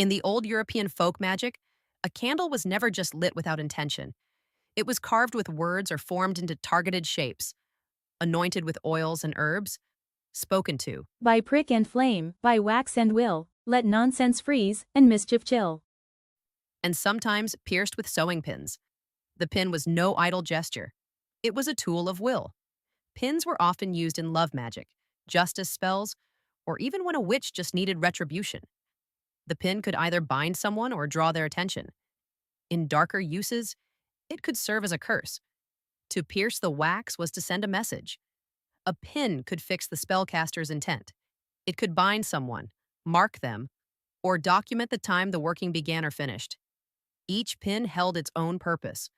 In the old European folk magic, a candle was never just lit without intention. It was carved with words or formed into targeted shapes, anointed with oils and herbs, spoken to. By prick and flame, by wax and will, let nonsense freeze, and mischief chill. And sometimes pierced with sewing pins. The pin was no idle gesture. It was a tool of will. Pins were often used in love magic, justice spells, or even when a witch just needed retribution. The pin could either bind someone or draw their attention. In darker uses, it could serve as a curse. To pierce the wax was to send a message. A pin could fix the spellcaster's intent. It could bind someone, mark them, or document the time the working began or finished. Each pin held its own purpose.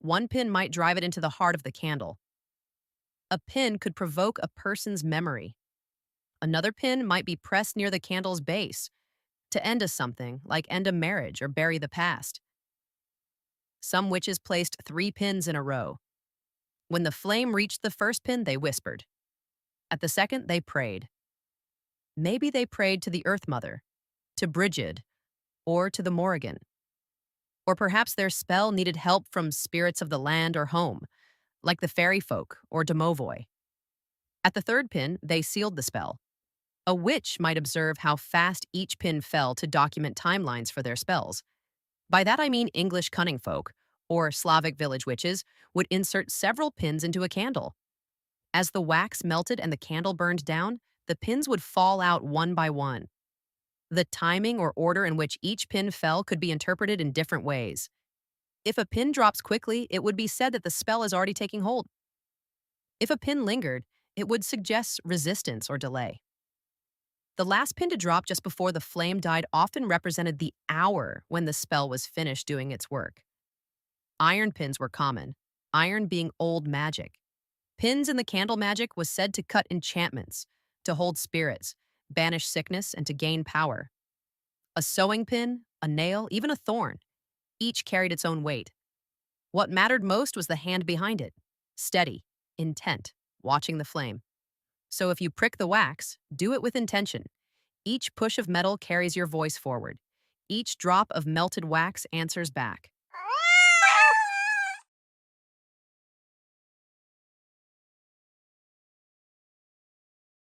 One pin might drive it into the heart of the candle. A pin could provoke a person's memory. Another pin might be pressed near the candle's base to end a something, like end a marriage or bury the past. Some witches placed 3 pins in a row. When the flame reached the first pin, they whispered. At the second, they prayed. Maybe they prayed to the Earth Mother, to Brigid, or to the Morrigan. Or perhaps their spell needed help from spirits of the land or home, like the fairy folk or Domovoi. At the third pin, they sealed the spell. A witch might observe how fast each pin fell to document timelines for their spells. By that I mean English cunning folk, or Slavic village witches, would insert several pins into a candle. As the wax melted and the candle burned down, the pins would fall out one by one. The timing or order in which each pin fell could be interpreted in different ways. If a pin drops quickly, it would be said that the spell is already taking hold. If a pin lingered, it would suggest resistance or delay. The last pin to drop just before the flame died often represented the hour when the spell was finished doing its work. Iron pins were common, iron being old magic. Pins in the candle magic was said to cut enchantments, to hold spirits, banish sickness, and to gain power. A sewing pin, a nail, even a thorn, each carried its own weight. What mattered most was the hand behind it, steady, intent, watching the flame. So if you prick the wax, do it with intention. Each push of metal carries your voice forward. Each drop of melted wax answers back.